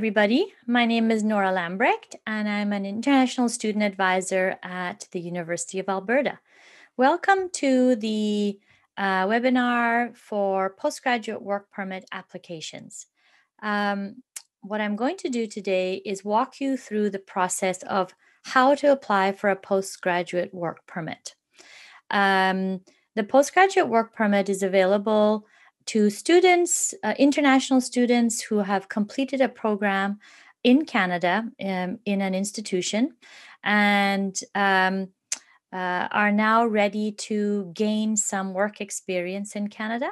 everybody. My name is Nora Lambrecht, and I'm an international student advisor at the University of Alberta. Welcome to the webinar for postgraduate work permit applications. What I'm going to do today is walk you through the process of how to apply for a postgraduate work permit. The postgraduate work permit is available to students, international students who have completed a program in Canada in an institution and are now ready to gain some work experience in Canada.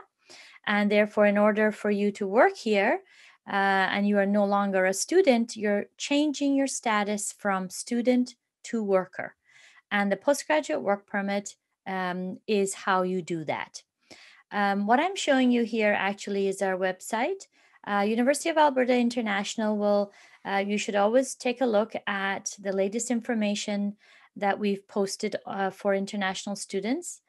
And therefore, in order for you to work here and you are no longer a student, you're changing your status from student to worker. And the postgraduate work permit is how you do that. What I'm showing you here actually is our website. University of Alberta International will, you should always take a look at the latest information that we've posted for international students.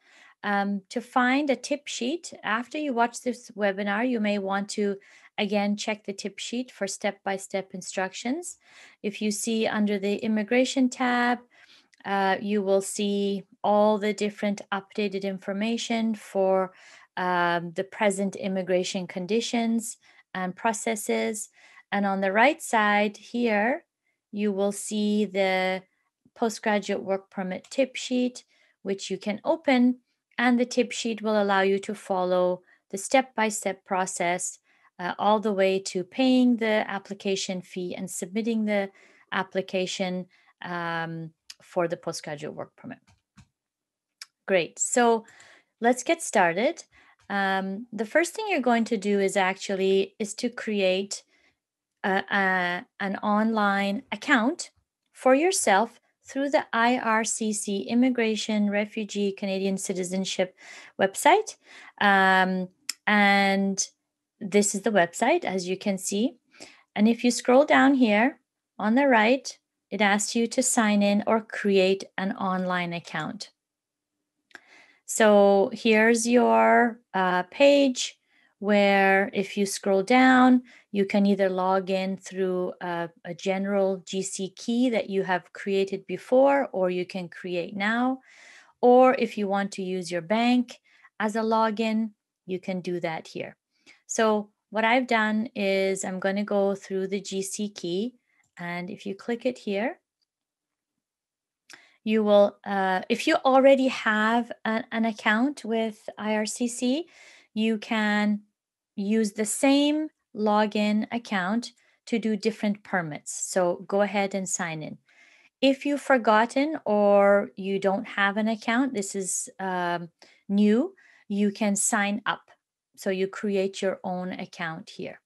To find a tip sheet, after you watch this webinar, you may want to again check the tip sheet for step-by-step instructions. If you see under the immigration tab, you will see all the different updated information for the present immigration conditions and processes. And on the right side here, you will see the postgraduate work permit tip sheet, which you can open, and the tip sheet will allow you to follow the step-by-step process all the way to paying the application fee and submitting the application for the postgraduate work permit. Great. So let's get started. The first thing you're going to do is to create an online account for yourself through the IRCC Immigration, Refugee, Canadian Citizenship website. And this is the website, as you can see. And if you scroll down here on the right, it asks you to sign in or create an online account. So here's your page where if you scroll down, you can either log in through a general GC key that you have created before, or you can create now. Or if you want to use your bank as a login, you can do that here. So what I've done is I'm going to go through the GC key, and if you click it here, you will, if you already have an account with IRCC, you can use the same login account to do different permits. So go ahead and sign in. If you've forgotten or you don't have an account, this is new, you can sign up. So you create your own account here.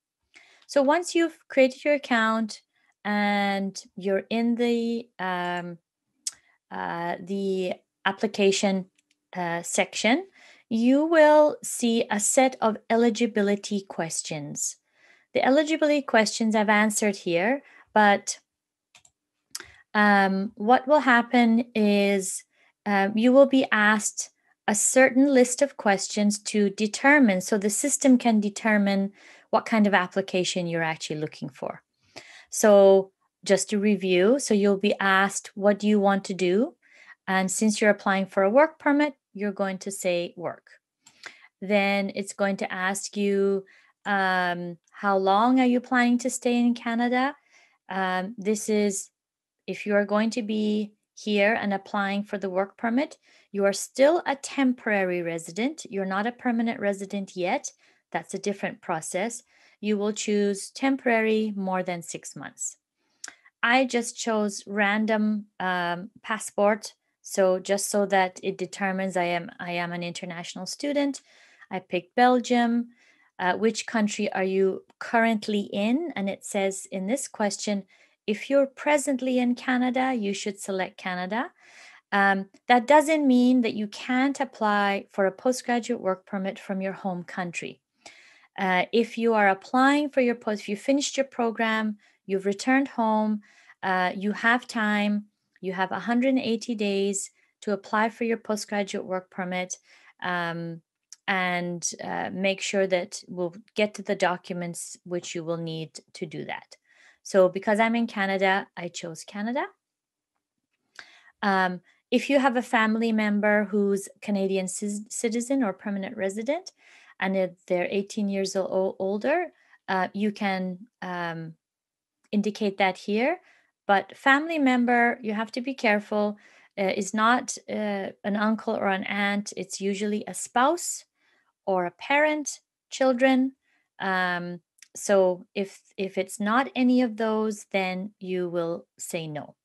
So once you've created your account and you're in the application section, you will see a set of eligibility questions. The eligibility questions I've answered here, but what will happen is you will be asked a certain list of questions to determine, so the system can determine what kind of application you're actually looking for. So just to review, so you'll be asked, what do you want to do? And since you're applying for a work permit, you're going to say work. Then it's going to ask you, how long are you planning to stay in Canada? This is, if you are going to be here and applying for the work permit, you are still a temporary resident. You're not a permanent resident yet. That's a different process. You will choose temporary more than 6 months. I just chose random passport. So just so that it determines I am an international student. I picked Belgium. Which country are you currently in? And it says in this question, if you're presently in Canada, you should select Canada. That doesn't mean that you can't apply for a postgraduate work permit from your home country. If you are applying for if you finished your program, you've returned home, you have time, you have 180 days to apply for your postgraduate work permit, and make sure that we'll get to the documents which you will need to do that. So because I'm in Canada, I chose Canada. If you have a family member who's Canadian citizen or permanent resident, and if they're 18 years older, you can indicate that here. But family member, you have to be careful, is not an uncle or an aunt. It's usually a spouse or a parent, children. Um, so if it's not any of those, then you will say no.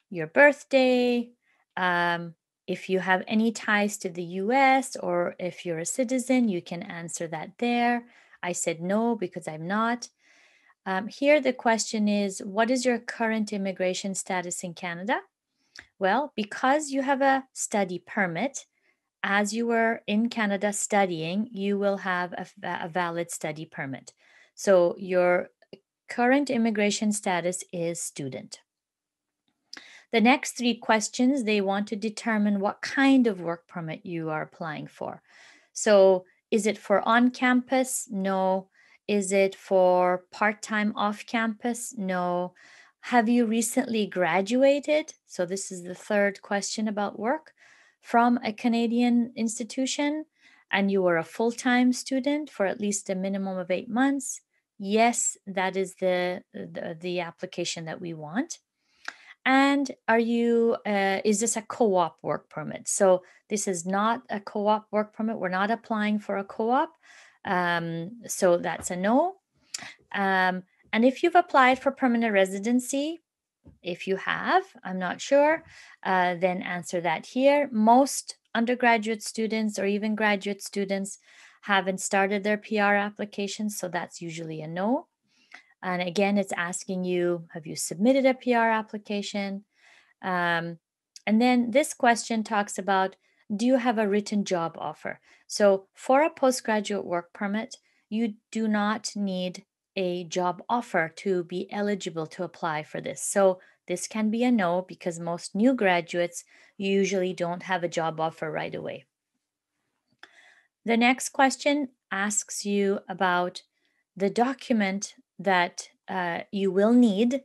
Your birthday, if you have any ties to the US or if you're a citizen, you can answer that there. I said no because I'm not. Here, the question is, what is your current immigration status in Canada? Well, because you have a study permit, as you were in Canada studying, you will have a valid study permit. So your current immigration status is student. The next three questions, they want to determine what kind of work permit you are applying for. So is it for on campus? No. Is it for part-time off campus? No. Have you recently graduated? So this is the third question about work from a Canadian institution, and you were a full-time student for at least a minimum of 8 months. Yes, that is the application that we want. And is this a co-op work permit? So this is not a co-op work permit. We're not applying for a co-op. So that's a no. And if you've applied for permanent residency, if you have, I'm not sure, then answer that here. Most undergraduate students or even graduate students haven't started their PR applications, so that's usually a no. And again, it's asking you, have you submitted a PR application? And then this question talks about, do you have a written job offer? So for a postgraduate work permit, you do not need a job offer to be eligible to apply for this. So this can be a no because most new graduates usually don't have a job offer right away. The next question asks you about the document that you will need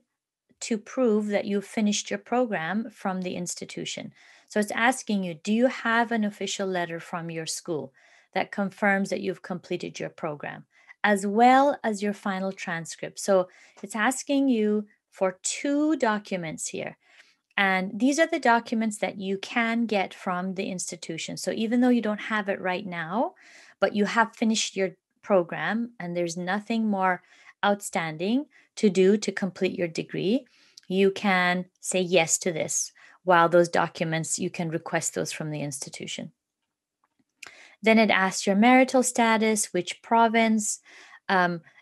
to prove that you finished your program from the institution. So it's asking you, do you have an official letter from your school that confirms that you've completed your program, as well as your final transcript? So it's asking you for two documents here. And these are the documents that you can get from the institution. So even though you don't have it right now, but you have finished your program and there's nothing more outstanding to do to complete your degree, you can say yes to this. While those documents, you can request those from the institution. Then it asks your marital status, which province.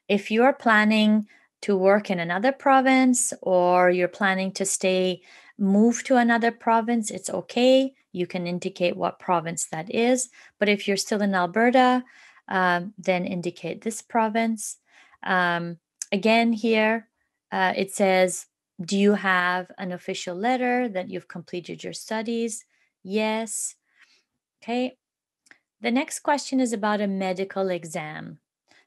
If you're planning to work in another province or you're planning to move to another province, it's okay. You can indicate what province that is. But if you're still in Alberta, then indicate this province. Again, here it says, do you have an official letter that you've completed your studies? Yes. Okay. The next question is about a medical exam.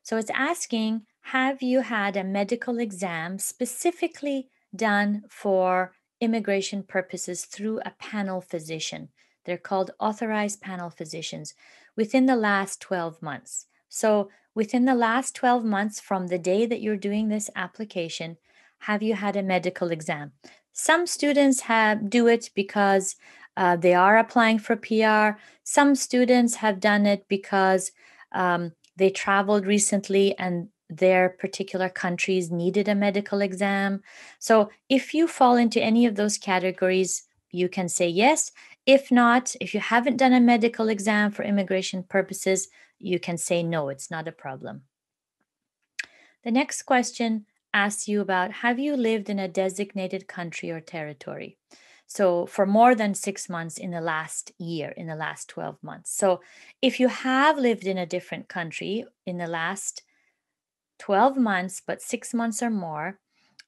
So it's asking, have you had a medical exam specifically done for immigration purposes through a panel physician? They're called authorized panel physicians within the last 12 months. So within the last 12 months from the day that you're doing this application, have you had a medical exam? Some students do it because they are applying for PR. Some students have done it because they traveled recently and their particular countries needed a medical exam. So if you fall into any of those categories, you can say yes. If not, if you haven't done a medical exam for immigration purposes, you can say no, it's not a problem. The next question asks you about, have you lived in a designated country or territory? So for more than 6 months in the last year, in the last 12 months. So if you have lived in a different country in the last 12 months, but 6 months or more,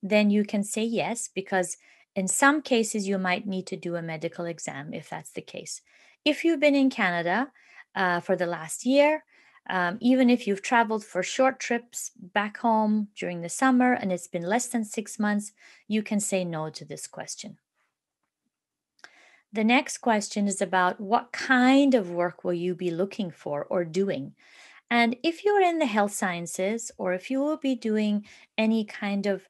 then you can say yes, because in some cases you might need to do a medical exam if that's the case. If you've been in Canada for the last year, Even if you've traveled for short trips back home during the summer and it's been less than 6 months, you can say no to this question. The next question is about what kind of work will you be looking for or doing? And if you're in the health sciences, or if you will be doing any kind of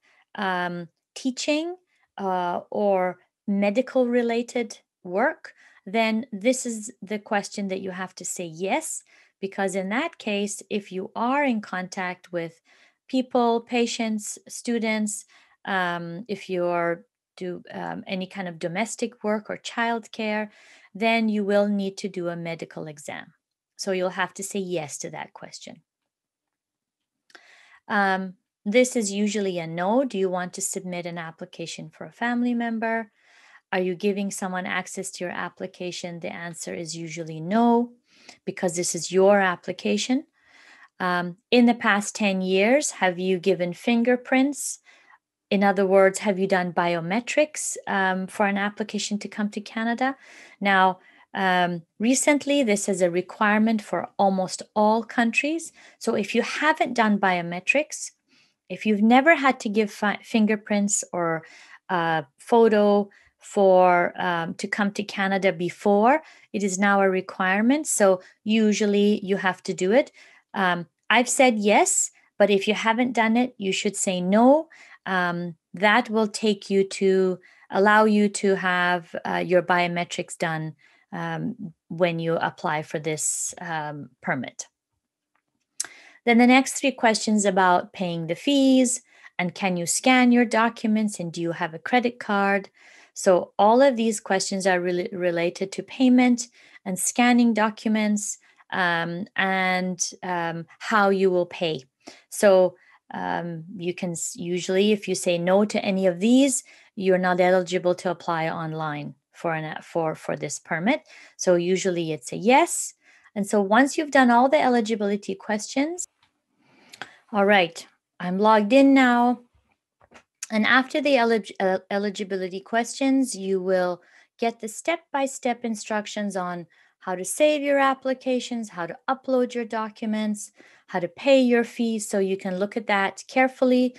teaching or medical related work, then this is the question that you have to say yes, because in that case, if you are in contact with people, patients, students, if you're do any kind of domestic work or childcare, then you will need to do a medical exam. So you'll have to say yes to that question. This is usually a no. Do you want to submit an application for a family member? Are you giving someone access to your application? The answer is usually no, because this is your application. In the past 10 years, have you given fingerprints? In other words, have you done biometrics for an application to come to Canada? Now, recently, this is a requirement for almost all countries. So if you haven't done biometrics, if you've never had to give fingerprints or photo for to come to Canada before, it is now a requirement. So usually you have to do it. I've said yes, but if you haven't done it, you should say no. That will take you to allow you to have your biometrics done when you apply for this permit. Then the next 3 questions about paying the fees and can you scan your documents and do you have a credit card? So all of these questions are related to payment and scanning documents and how you will pay. So you can usually, if you say no to any of these, you're not eligible to apply online for this permit. So usually it's a yes. And so once you've done all the eligibility questions, all right, I'm logged in now. And after the eligibility questions, you will get the step-by-step instructions on how to save your applications, how to upload your documents, how to pay your fees. So you can look at that carefully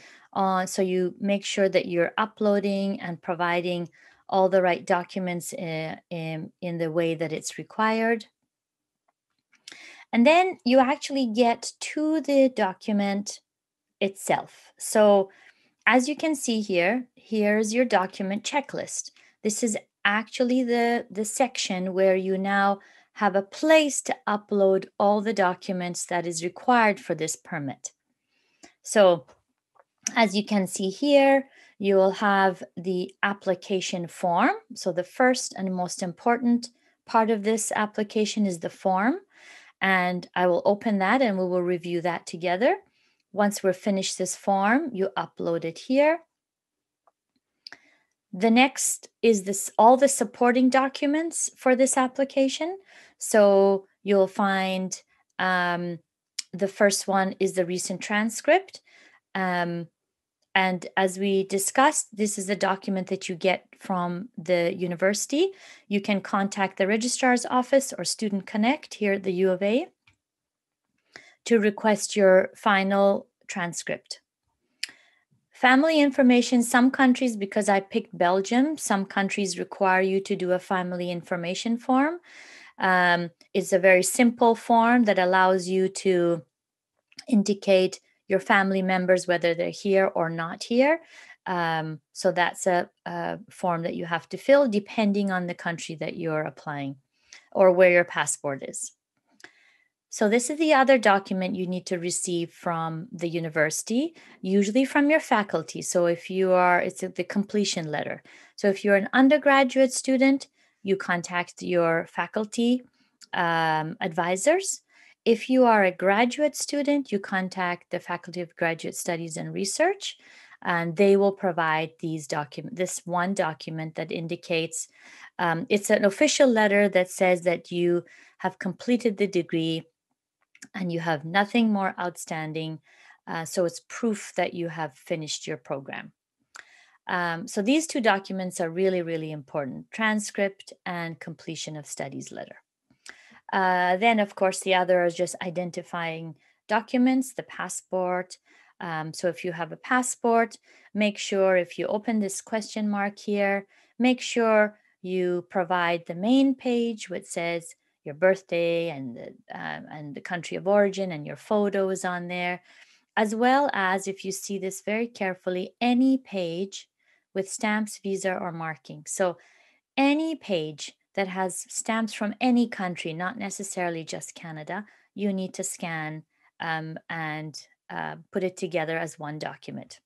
so you make sure that you're uploading and providing all the right documents in the way that it's required. And then you actually get to the document itself. So as you can see here, here's your document checklist. This is actually the section where you now have a place to upload all the documents that is required for this permit. So as you can see here, you will have the application form. So the first and most important part of this application is the form. And I will open that and we will review that together. Once we're finished this form, you upload it here. The next is all the supporting documents for this application. So you'll find the first one is the recent transcript. And as we discussed, this is a document that you get from the university. You can contact the registrar's office or Student Connect here at the U of A to request your final transcript. Family information, some countries, because I picked Belgium, some countries require you to do a family information form. It's a very simple form that allows you to indicate your family members, whether they're here or not here. So that's a form that you have to fill depending on the country that you're applying or where your passport is. So this is the other document you need to receive from the university, usually from your faculty. So if you are, it's the completion letter. So if you're an undergraduate student, you contact your faculty advisors. If you are a graduate student, you contact the Faculty of Graduate Studies and Research, and they will provide this one document that indicates it's an official letter that says that you have completed the degree and you have nothing more outstanding. So it's proof that you have finished your program. So these 2 documents are really, really important: transcript and completion of studies letter. Then, of course, the other is just identifying documents, the passport. So if you have a passport, make sure if you open this question mark here, make sure you provide the main page which says your birthday and the country of origin and your photo is on there, as well as, if you see this very carefully, any page with stamps, visa, or marking. So any page that has stamps from any country, not necessarily just Canada, you need to scan and put it together as one document.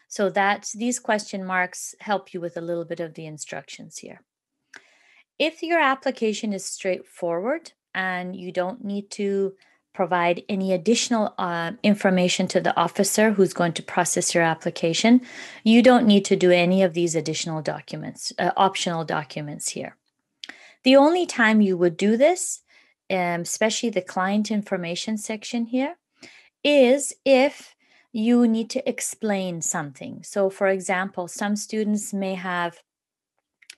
So that these question marks help you with a little bit of the instructions here. If your application is straightforward and you don't need to provide any additional information to the officer who's going to process your application, you don't need to do any of these additional documents, optional documents here. The only time you would do this, especially the client information section here, is if you need to explain something. So, for example, some students may have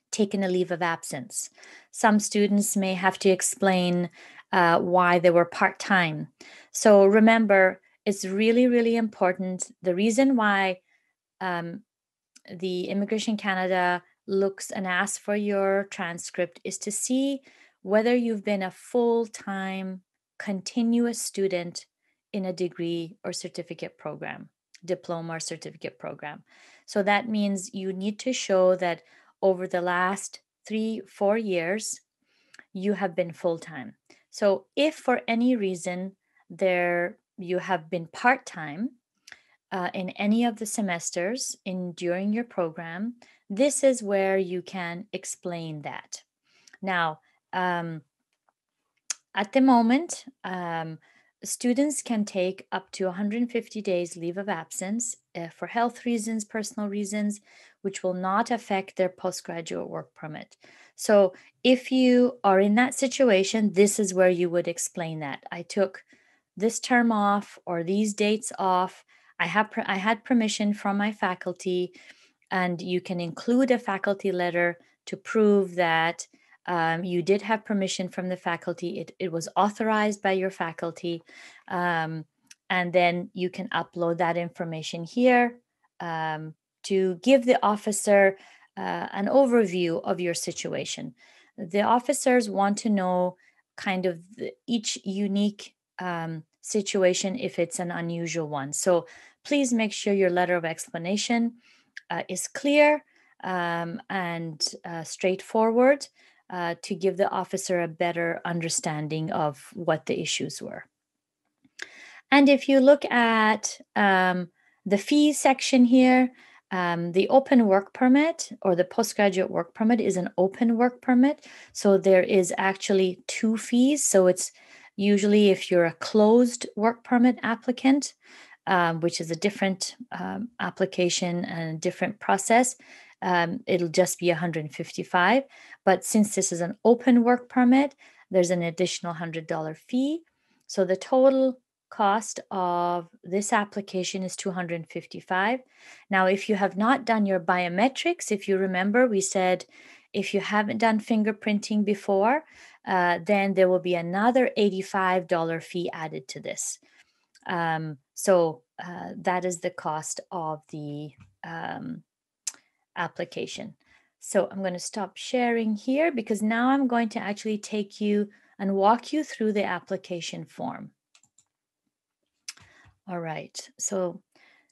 taken a leave of absence. Some students may have to explain why they were part-time. So remember, it's really, really important. The reason why the Immigration Canada looks and asks for your transcript is to see whether you've been a full-time continuous student in a degree or certificate program, diploma or certificate program. So that means you need to show that over the last 3-4 years, you have been full-time. So if for any reason you have been part-time in any of the semesters during your program, this is where you can explain that. Now, at the moment, students can take up to 150 days leave of absence for health reasons, personal reasons, which will not affect their postgraduate work permit. So if you are in that situation, this is where you would explain that. I took this term off or these dates off. I had permission from my faculty, and you can include a faculty letter to prove that you did have permission from the faculty. It was authorized by your faculty. And then you can upload that information here to give the officer an overview of your situation. The officers want to know kind of each unique situation if it's an unusual one. So please make sure your letter of explanation is clear and straightforward to give the officer a better understanding of what the issues were. And if you look at the fees section here, the open work permit or the postgraduate work permit is an open work permit. So there is actually 2 fees. So it's usually if you're a closed work permit applicant, which is a different application and a different process, it'll just be $155. But since this is an open work permit, there's an additional $100 fee. So the total cost of this application is $255. Now, if you have not done your biometrics, if you remember, we said if you haven't done fingerprinting before, then there will be another $85 fee added to this. So that is the cost of the application. So I'm going to stop sharing here because now I'm going to actually take you and walk you through the application form. All right, so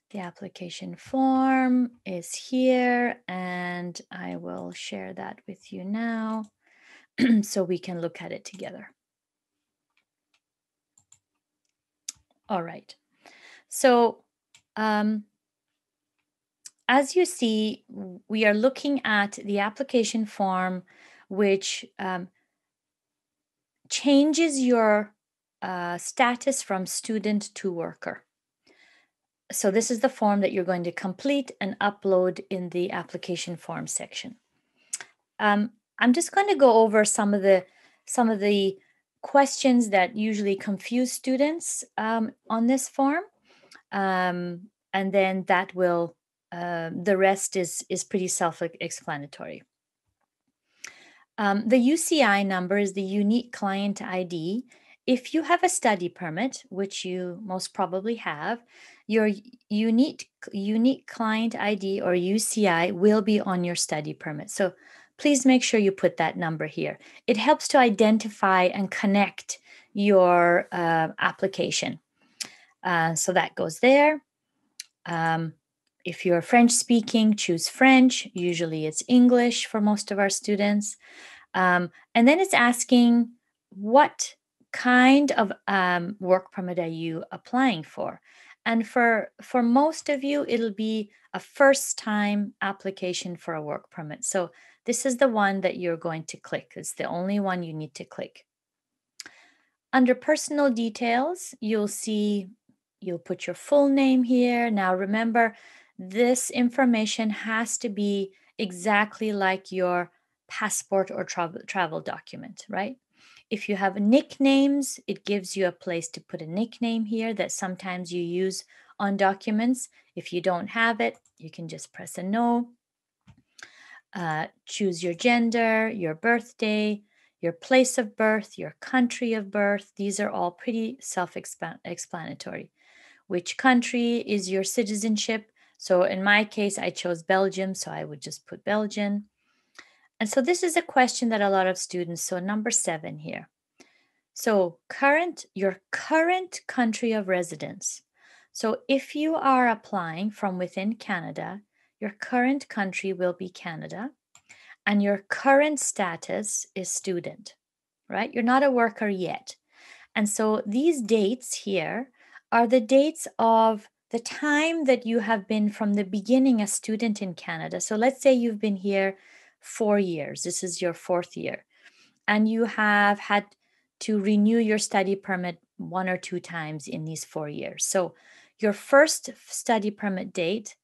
the application form is here and I will share that with you now so we can look at it together. All right, so as you see, we are looking at the application form, which changes your status from student to worker. So this is the form that you're going to complete and upload in the application form section. I'm just going to go over some of the questions that usually confuse students on this form, and then that will the rest is pretty self-explanatory. The UCI number is the unique client ID. If you have a study permit, which you most probably have, your unique client ID or UCI will be on your study permit. So please make sure you put that number here. It helps to identify and connect your application. So that goes there. If you're French speaking, choose French. Usually it's English for most of our students. And then it's asking what kind of work permit are you applying for? And for most of you, it'll be a first time application for a work permit. So this is the one that you're going to click. It's the only one you need to click. Under personal details, you'll put your full name here. Now remember, this information has to be exactly like your passport or travel document, right? If you have nicknames, it gives you a place to put a nickname here that sometimes you use on documents. If you don't have it, you can just press a no. Choose your gender, your birthday, your place of birth, your country of birth. These are all pretty self-explanatory. Which country is your citizenship? So in my case, I chose Belgium, so I would just put Belgian. And so this is a question that a lot of students, so number 7 here. So your current country of residence. So if you are applying from within Canada, your current country will be Canada, and your current status is student, right? You're not a worker yet. And so these dates here are the dates of the time that you have been from the beginning a student in Canada. So let's say you've been here 4 years. This is your 4th year. And you have had to renew your study permit 1 or 2 times in these 4 years. So your first study permit date,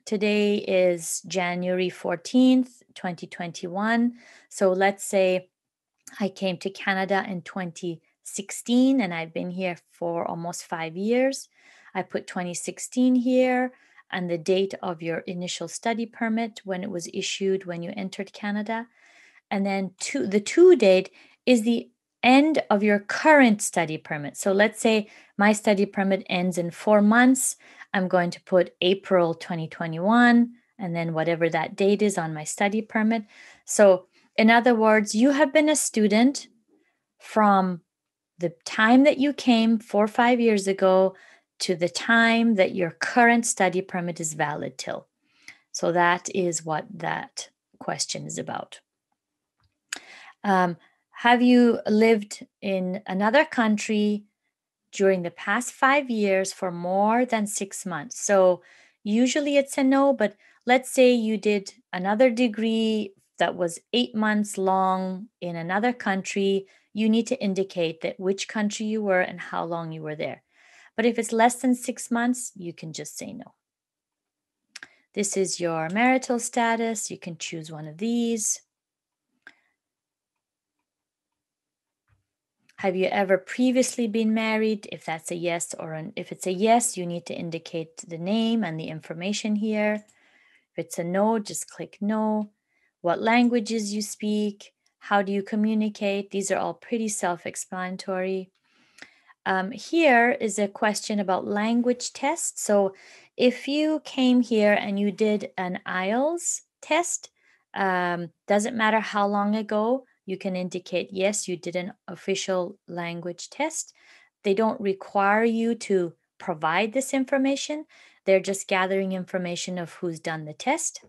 today is January 14th, 2021. So let's say I came to Canada in 2016 and I've been here for almost 5 years. I put 2016 here and the date of your initial study permit when it was issued when you entered Canada. And then the to date is the end of your current study permit. So let's say my study permit ends in 4 months. I'm going to put April 2021 and then whatever that date is on my study permit. So in other words, you have been a student from the time that you came 4 or 5 years ago to the time that your current study permit is valid till. So that is what that question is about. Have you lived in another country during the past 5 years for more than 6 months? So usually it's a no, but let's say you did another degree that was 8 months long in another country. You need to indicate that which country you were and how long you were there. But if it's less than 6 months, you can just say no. This is your marital status. You can choose one of these. Have you ever previously been married? If that's a yes, if it's a yes, you need to indicate the name and the information here. If it's a no, just click no. What languages you speak? How do you communicate? These are all pretty self-explanatory. Here is a question about language tests. So if you came here and you did an IELTS test, doesn't matter how long ago, you can indicate, yes, you did an official language test. They don't require you to provide this information. They're just gathering information of who's done the test.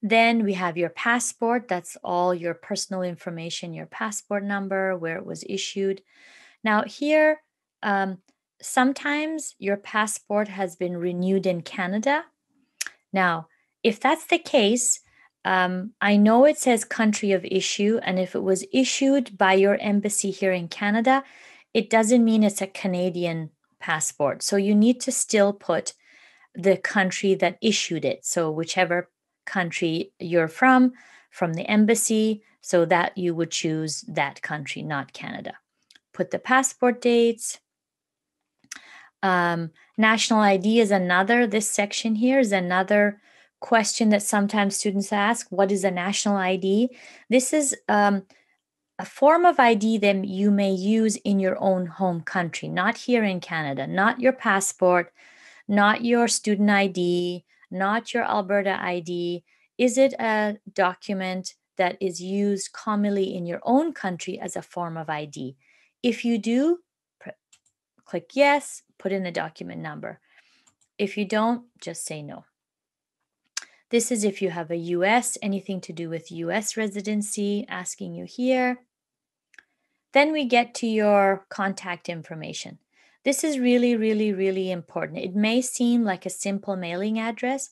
Then we have your passport. That's all your personal information, your passport number, where it was issued. Now here, sometimes your passport has been renewed in Canada. Now, if that's the case, I know it says country of issue, and if it was issued by your embassy here in Canada, it doesn't mean it's a Canadian passport. So you need to still put the country that issued it. So whichever country you're from the embassy, so that you would choose that country, not Canada. Put the passport dates. National ID is another, this section here is another question that sometimes students ask, what is a national ID? This is a form of ID that you may use in your own home country, not here in Canada, not your passport, not your student ID, not your Alberta ID. Is it a document that is used commonly in your own country as a form of ID? If you do, click yes, put in the document number. If you don't, just say no. This is if you have a US, anything to do with US residency, asking you here. Then we get to your contact information. This is really, really, really important. It may seem like a simple mailing address,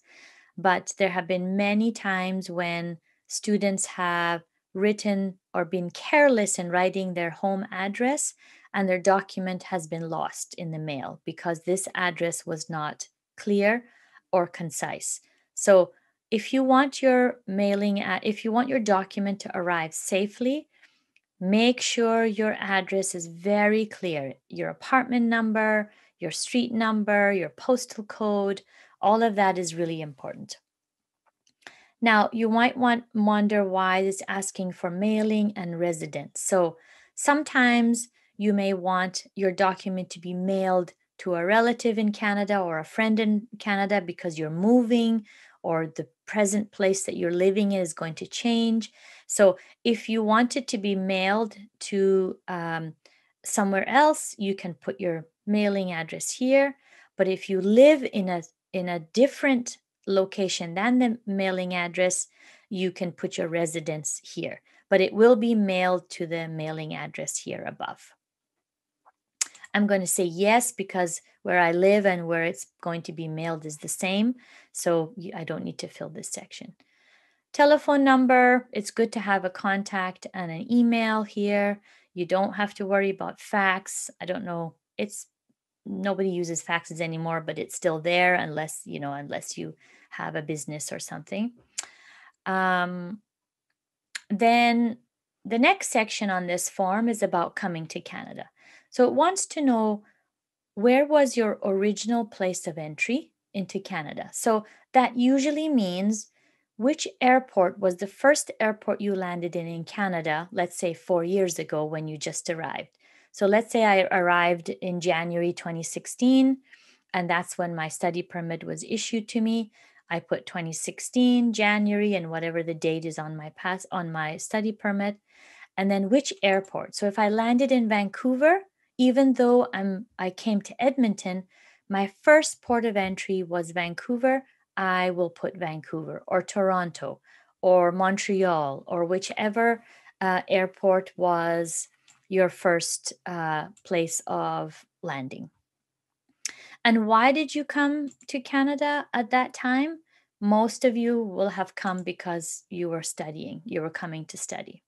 but there have been many times when students have written or been careless in writing their home address and their document has been lost in the mail because this address was not clear or concise. So if you want your if you want your document to arrive safely, make sure your address is very clear. Your apartment number, your street number, your postal code, all of that is really important. Now, you might wonder why it's asking for mailing and residence. So sometimes you may want your document to be mailed to a relative in Canada or a friend in Canada because you're moving or the present place that you're living in is going to change. So if you want it to be mailed to somewhere else, you can put your mailing address here. But if you live in a different location than the mailing address, you can put your residence here, but it will be mailed to the mailing address here above. I'm going to say yes because where I live and where it's going to be mailed is the same, so I don't need to fill this section. Telephone number, it's good to have a contact and an email here. You don't have to worry about fax. I don't know, nobody uses faxes anymore, but it's still there unless you have a business or something. Then the next section on this form is about coming to Canada. So it wants to know, where was your original place of entry into Canada? So that usually means which airport was the first airport you landed in Canada, let's say 4 years ago when you just arrived. So let's say I arrived in January 2016, and that's when my study permit was issued to me. I put 2016 January and whatever the date is on my study permit, and then which airport. So if I landed in Vancouver, even though I came to Edmonton, my first port of entry was Vancouver, I will put Vancouver or Toronto or Montreal or whichever airport was your first place of landing. And why did you come to Canada at that time? Most of you will have come because you were studying, you were coming to study.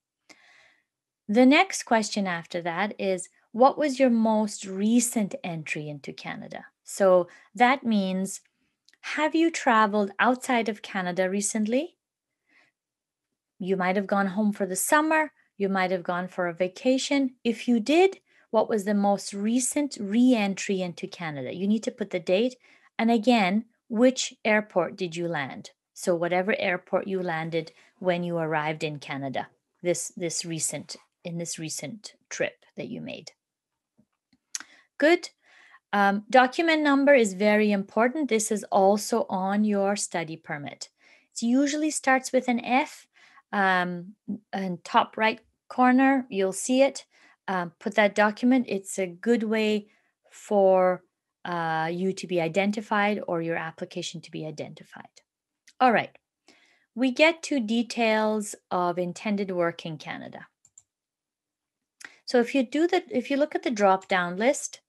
The next question after that is, what was your most recent entry into Canada? So that means, have you traveled outside of Canada recently? You might have gone home for the summer. You might have gone for a vacation. If you did, what was the most recent re-entry into Canada? You need to put the date. And again, which airport did you land? So whatever airport you landed when you arrived in Canada, this recent trip that you made. Good. Document number is very important. This is also on your study permit. It usually starts with an F. And top right corner, you'll see it. Put that document. It's a good way for you to be identified or your application to be identified. All right. We get to details of intended work in Canada. So if you look at the drop-down list,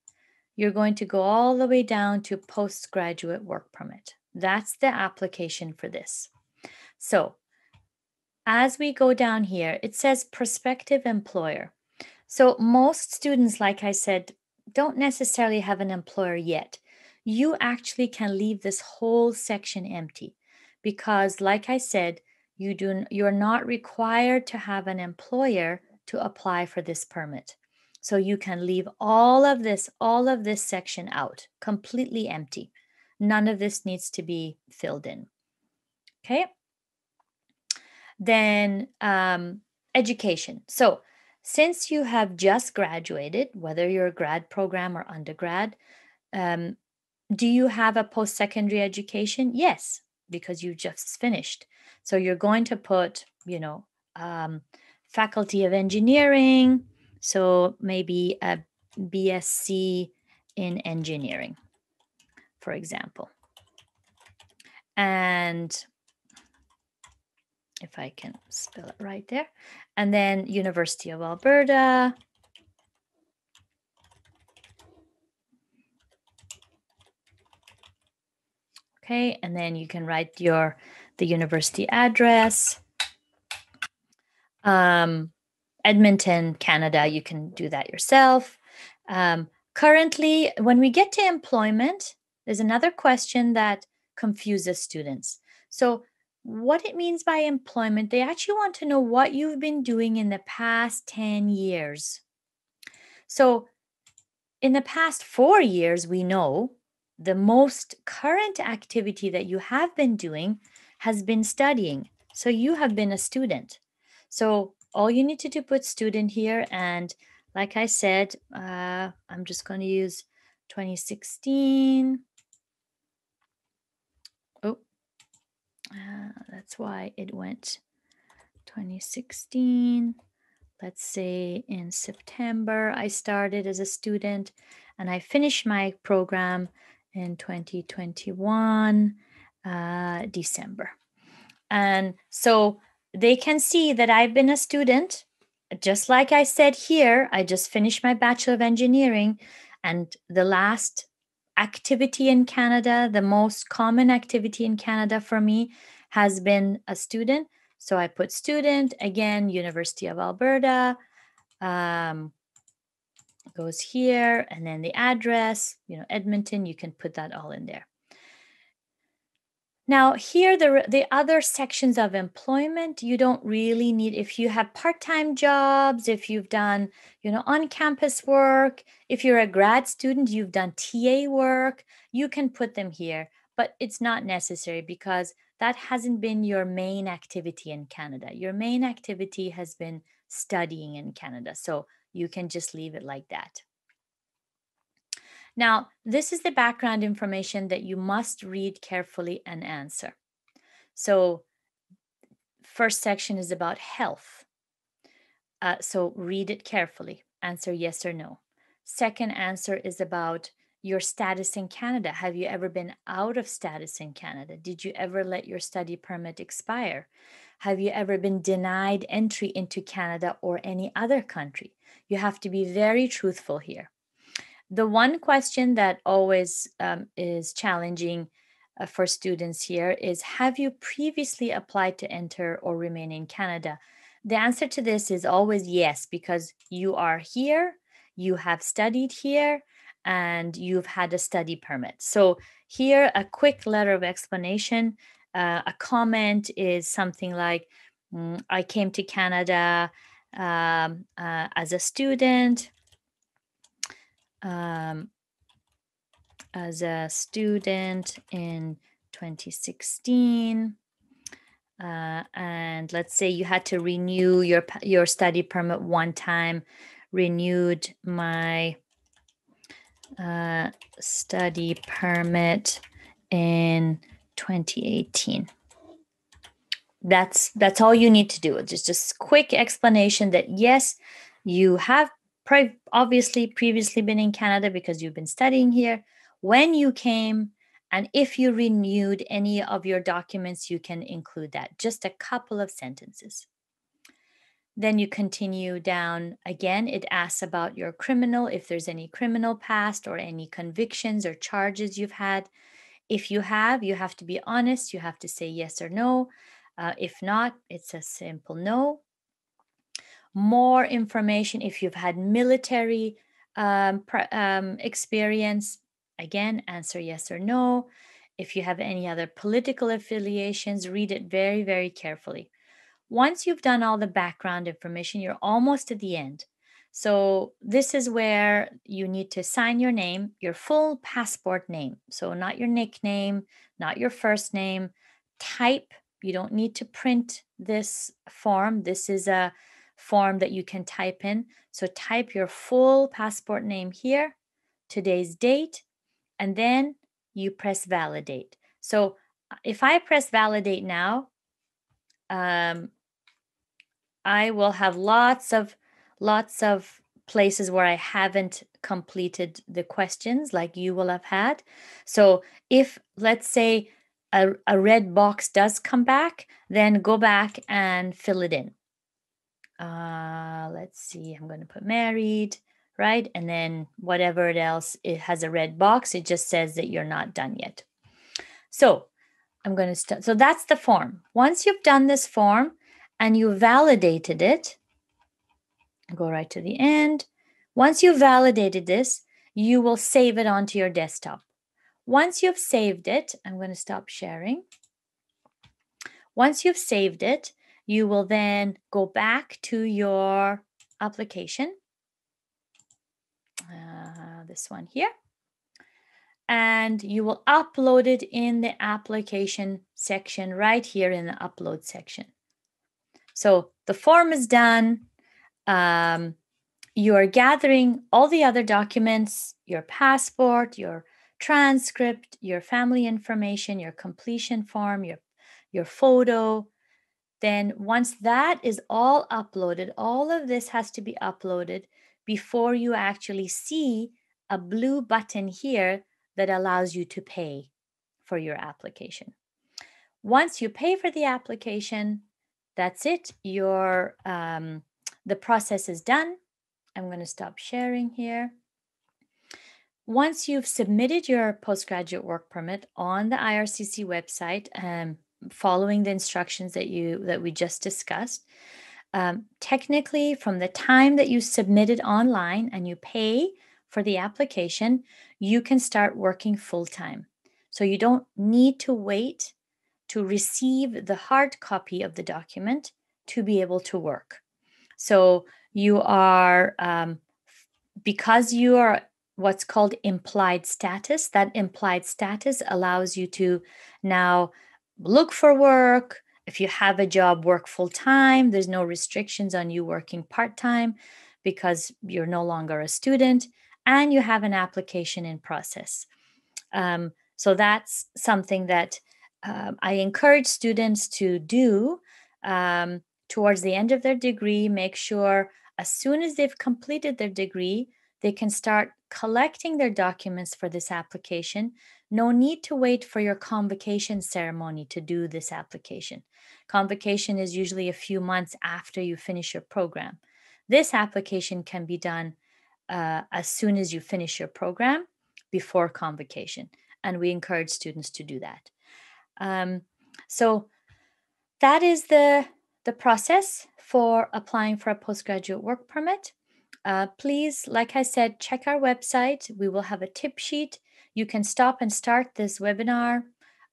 you're going to go all the way down to postgraduate work permit. That's the application for this. So as we go down here, it says prospective employer. So most students, like I said, don't necessarily have an employer yet. You actually can leave this whole section empty because, like I said, you're not required to have an employer to apply for this permit. So you can leave all of this section out, completely empty. None of this needs to be filled in. Okay. Then education. So, since you have just graduated, whether you're a grad program or undergrad, um, do you have a post secondary education? Yes, because you just finished. So, you're going to put, Faculty of Engineering. So, maybe a BSc in engineering, for example. And if I can spell it right there. And then University of Alberta. Okay, and then you can write the university address. Edmonton, Canada, you can do that yourself. Currently, when we get to employment, there's another question that confuses students. So, what it means by employment, they actually want to know what you've been doing in the past 10 years. So, in the past 4 years, we know the most current activity that you have been doing has been studying. So you have been a student. So all you need to do put student here. And like I said, I'm just going to use 2016. Oh, that's why it went 2016. Let's say in September, I started as a student and I finished my program in 2021, December. And so they can see that I've been a student. Just like I said here, I just finished my Bachelor of Engineering. And the last activity in Canada, the most common activity in Canada for me has been a student. So I put student, again, University of Alberta, goes here, and then the address, Edmonton, you can put that all in there. Now, here, the other sections of employment, you don't really need, if you have part-time jobs, if you've done, on-campus work, if you're a grad student, you've done TA work, you can put them here, but it's not necessary because that hasn't been your main activity in Canada. Your main activity has been studying in Canada, so you can just leave it like that. Now, this is the background information that you must read carefully and answer. So, first section is about health. So, read it carefully. Answer yes or no. Second answer is about your status in Canada. Have you ever been out of status in Canada? Did you ever let your study permit expire? Have you ever been denied entry into Canada or any other country? You have to be very truthful here. The one question that always is challenging for students here is, have you previously applied to enter or remain in Canada? The answer to this is always yes, because you are here, you have studied here, and you've had a study permit. So here, a quick letter of explanation. A comment is something like, I came to Canada as a student. As a student in 2016. And let's say you had to renew your study permit one time, renewed my study permit in 2018. That's all you need to do. It's just quick explanation that yes, you have obviously previously been in Canada because you've been studying here. When you came, and if you renewed any of your documents, you can include that. Just a couple of sentences. Then you continue down again. It asks about your criminal, if there's any criminal past or any convictions or charges you've had. If you have to be honest. You have to say yes or no. If not, it's a simple no. More information if you've had military experience. Again, answer yes or no. If you have any other political affiliations, read it very, very carefully. Once you've done all the background information, you're almost at the end. So this is where you need to sign your name, your full passport name. So not your nickname, not your first name. Type You don't need to print this form. This is a form that you can type in. So type your full passport name here, today's date, and then you press validate. So if I press validate now, I will have lots of places where I haven't completed the questions like you will have had. So if, let's say, a red box does come back, then go back and fill it in. Let's see, I'm going to put married, right? And then whatever else, it has a red box. It just says that you're not done yet. So I'm going to start. So that's the form. Once you've done this form and you validated it, go right to the end. Once you've validated this, you will save it onto your desktop. Once you've saved it, I'm going to stop sharing. Once you've saved it, you will then go back to your application, this one here, and you will upload it in the application section right here in the upload section. So the form is done. You are gathering all the other documents, your passport, your transcript, your family information, your completion form, your photo. Then once that is all uploaded, all of this has to be uploaded before you actually see a blue button here that allows you to pay for your application. Once you pay for the application, that's it. The process is done. I'm going to stop sharing here. Once you've submitted your postgraduate work permit on the IRCC website, following the instructions that we just discussed, technically from the time that you submit it online and you pay for the application, you can start working full-time. So you don't need to wait to receive the hard copy of the document to be able to work. So you are, because you are what's called implied status, that implied status allows you to now look for work. If you have a job, work full-time. There's no restrictions on you working part-time because you're no longer a student and you have an application in process. So that's something that I encourage students to do towards the end of their degree. Make sure as soon as they've completed their degree, they can start collecting their documents for this application. No need to wait for your convocation ceremony to do this application. Convocation is usually a few months after you finish your program. This application can be done as soon as you finish your program before convocation, and we encourage students to do that. So that is the process for applying for a postgraduate work permit. Please, like I said, check our website. We will have a tip sheet. You can stop and start this webinar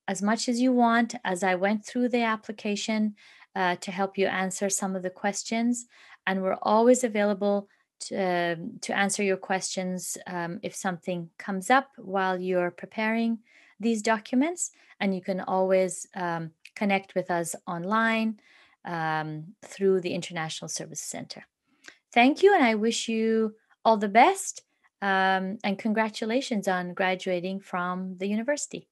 as much as you want as I went through the application to help you answer some of the questions. And we're always available to answer your questions if something comes up while you're preparing these documents. And you can always connect with us online through the International Services Center. Thank you, and I wish you all the best, and congratulations on graduating from the university.